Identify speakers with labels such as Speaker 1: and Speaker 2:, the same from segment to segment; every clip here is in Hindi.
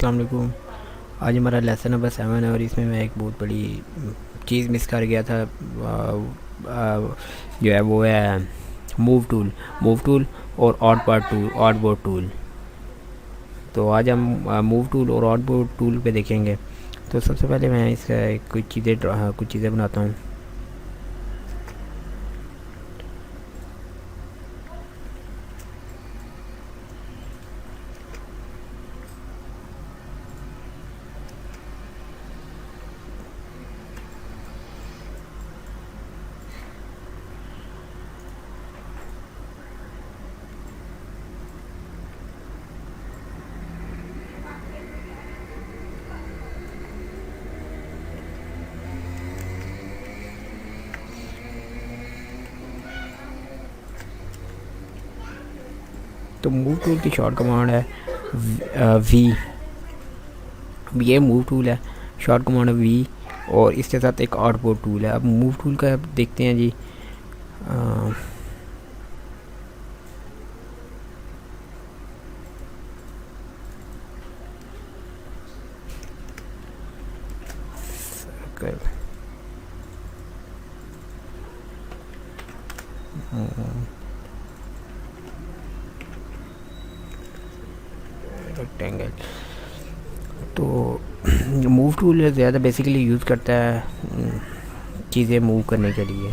Speaker 1: अस्सलाम वालेकुम। आज हमारा लेसन नंबर 7 है और इसमें मैं एक बहुत बड़ी चीज़ मिस कर गया था। जो है वो है मूव टूल और ऑड बोर्ड टूल। तो आज हम मूव टूल और ऑड बोर्ड टूल पे देखेंगे। तो सबसे पहले मैं इसका कुछ चीज़ें बनाता हूँ। तो मूव टूल की शॉर्ट कमांड है वी। ये मूव टूल है, शॉर्ट कमांड है वी, और इसके साथ एक आउटपुट टूल है। अब मूव टूल का अब देखते हैं जी। रेक्टेंगल। तो मूव टूल ज़्यादा बेसिकली यूज़ करता है चीज़ें मूव करने के लिए।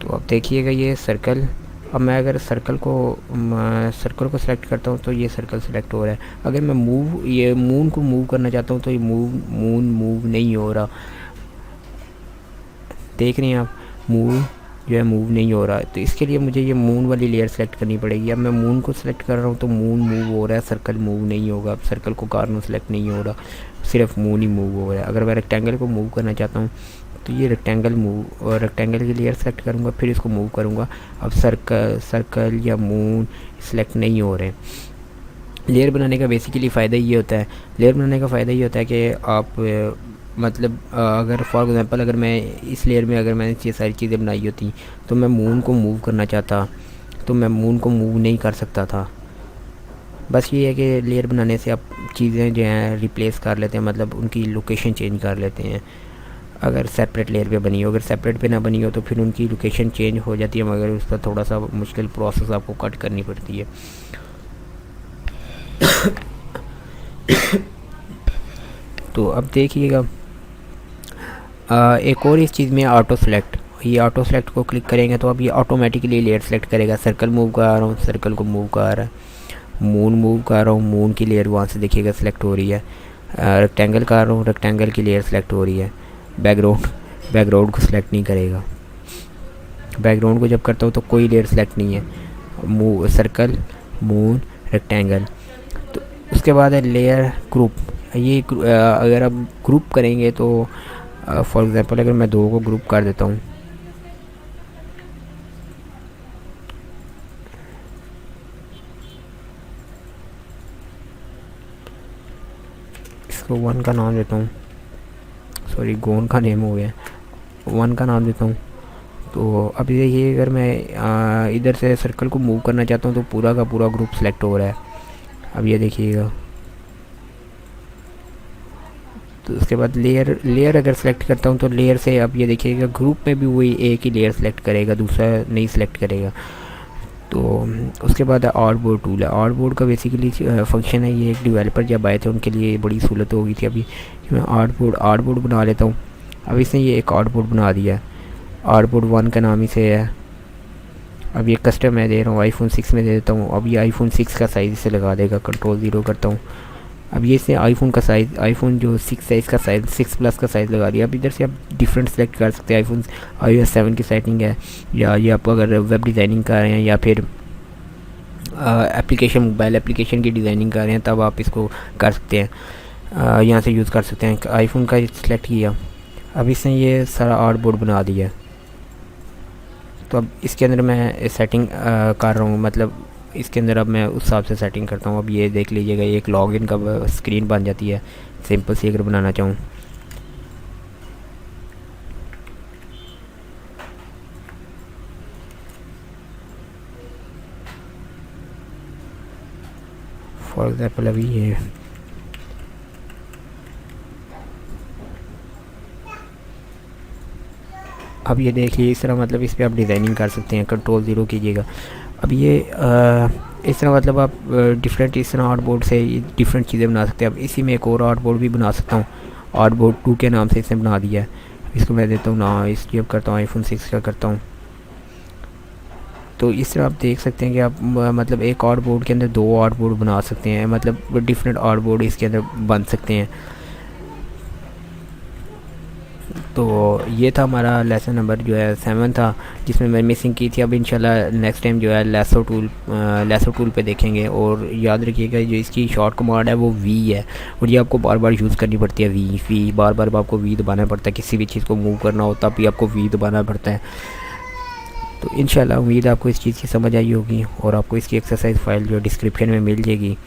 Speaker 1: तो अब देखिएगा ये सर्कल। अब मैं अगर सर्कल को सिलेक्ट करता हूँ तो ये सर्कल सिलेक्ट हो रहा है। अगर मैं ये मून को मूव करना चाहता हूँ तो ये मून मूव नहीं हो रहा। देख रहे हैं आप, मूव जो है मूव नहीं हो रहा है। तो इसके लिए मुझे ये मून वाली लेयर सेलेक्ट करनी पड़ेगी। अब मैं मून को सिलेक्ट कर रहा हूँ तो मून मूव हो रहा है, सर्कल मूव नहीं होगा। अब सर्कल को कार्नर सेलेक्ट नहीं हो रहा, सिर्फ मून ही मूव हो रहा है। अगर मैं रेक्टेंगल को मूव करना चाहता हूँ तो ये रेक्टेंगल की लेयर सेलेक्ट करूँगा, फिर इसको मूव करूँगा। अब सर्कल या मून सेलेक्ट नहीं हो रहे। लेयर बनाने का बेसिकली फ़ायदा ये होता है कि आप मतलब अगर फॉर एग्ज़ाम्पल अगर मैं इस लेयर में अगर मैंने ये सारी चीज़ें बनाई होती तो मैं मून को मूव करना चाहता तो मैं मून को मूव नहीं कर सकता था। बस ये है कि लेयर बनाने से आप चीज़ें जो हैं रिप्लेस कर लेते हैं, मतलब उनकी लोकेशन चेंज कर लेते हैं। अगर सेपरेट लेयर पे बनी हो, अगर सेपरेट पे ना बनी हो तो फिर उनकी लोकेशन चेंज हो जाती है, मगर उसका थोड़ा सा मुश्किल प्रोसेस आपको कट करनी पड़ती है। तो अब देखिएगा एक और इस चीज़ में ऑटो सेलेक्ट। ये ऑटो सेलेक्ट को क्लिक करेंगे तो अब ये ऑटोमेटिकली लेयर सेलेक्ट करेगा। सर्कल मूव कर रहा हूँ, सर्कल को मूव कर रहा है। मून मूव कर रहा हूँ, मून की लेयर वहाँ से देखिएगा सेलेक्ट हो रही है। रेक्टेंगल कर रहा हूँ, रेक्टेंगल की लेयर सेलेक्ट हो रही है। बैकग्राउंड को सिलेक्ट नहीं करेगा। बैकग्राउंड को जब करता हूँ तो कोई लेयर सेलेक्ट नहीं है। Circle, moon, rectangle. तो उसके बाद है लेयर ग्रुप। ये अगर आप ग्रुप करेंगे तो फॉर एग्ज़ाम्पल अगर मैं दो को ग्रुप कर देता हूँ, इसको 1 का नाम देता हूँ, सॉरी गोन का नेम हो गया, 1 का नाम देता हूँ। तो अब देखिए अगर मैं इधर से सर्कल को मूव करना चाहता हूँ तो पूरा का पूरा ग्रुप सेलेक्ट हो रहा है। अब ये देखिएगा। तो उसके बाद लेयर अगर सेलेक्ट करता हूँ तो लेयर से अब ये देखिएगा ग्रुप में भी वही एक ही लेयर सेलेक्ट करेगा, दूसरा नहीं सेलेक्ट करेगा। तो उसके बाद आउटबोर्ड टूल है। आउटबोर्ड का बेसिकली फंक्शन है, ये एक डेवलपर जब आए थे उनके लिए बड़ी सहूलत हो गई थी। अभी मैं आउटबोर्ड बना लेता हूँ। अब इसने ये एक आउटबोर्ड बना दिया है, आउटबोर्ड 1 का नाम ही से है। अब ये कस्टम मैं दे रहा हूँ, iPhone 6 में दे देता हूँ। अब ये iPhone 6 का साइज़ इसे लगा देगा, कंट्रोल 0 करता हूँ। अब ये इसने आईफोन जो 6 है इसका साइज़ 6 प्लस का साइज़ लगा दिया। अब इधर से आप डिफरेंट सेलेक्ट कर सकते हैं। iOS 7 की सेटिंग है, या ये आप अगर वेब डिज़ाइनिंग कर रहे हैं या फिर मोबाइल एप्लीकेशन की डिज़ाइनिंग कर रहे हैं तब आप इसको कर सकते हैं, यहाँ से यूज़ कर सकते हैं। आईफोन का सिलेक्ट किया, अब इसने ये सारा आउटबोर्ड बना दिया। तो अब इसके अंदर मैं सेटिंग कर रहा हूँ, मतलब इसके अंदर अब मैं उस हिसाब से सेटिंग करता हूँ। अब ये देख लीजिएगा, एक लॉगिन का स्क्रीन बन जाती है सिंपल सी अगर बनाना चाहूँ। फॉर एग्ज़ाम्पल अभी ये अब ये देखिए इस तरह मतलब इस पर आप डिज़ाइनिंग कर सकते हैं, कंट्रोल 0 कीजिएगा। अब ये इस तरह मतलब आप डिफरेंट इस तरह आर्ट बोर्ड से डिफरेंट चीज़ें बना सकते हैं। अब इसी में एक और आर्ट बोर्ड भी बना सकता हूँ, आर्ट बोर्ड 2 के नाम से इसने बना दिया है। इसको मैं देता हूँ ना, इसलिए अब करता हूँ iPhone 6 का करता हूँ। तो इस तरह आप देख सकते हैं कि आप मतलब एक आर्ट बोर्ड के अंदर 2 आर्ट बोर्ड बना सकते हैं, मतलब डिफरेंट आर्ट बोर्ड इसके अंदर बन सकते हैं। तो ये था हमारा लेसन नंबर जो है 7 था, जिसमें मैं मिसिंग की थी। अब इंशाल्लाह नेक्स्ट टाइम जो है लेसो टूल पे देखेंगे। और याद रखिएगा जो इसकी शॉर्ट कमांड है वो वी है, और ये आपको बार बार यूज़ करनी पड़ती है। वी बार बार आपको वी दबाना पड़ता है, किसी भी चीज़ को मूव करना हो तब भी आपको वी दबाना पड़ता है। तो इंशाल्लाह उम्मीद है आपको इस चीज़ की समझ आई होगी, और आपको इसकी एक्सरसाइज फाइल जो डिस्क्रिप्शन में मिल जाएगी।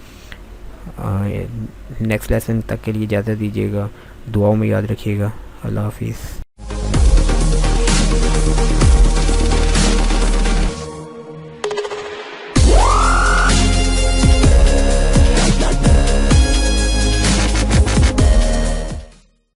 Speaker 1: नेक्स्ट लेसन तक के लिए इजाज़त दीजिएगा, दुआओं में याद रखिएगा। अल्लाह हाफिज़।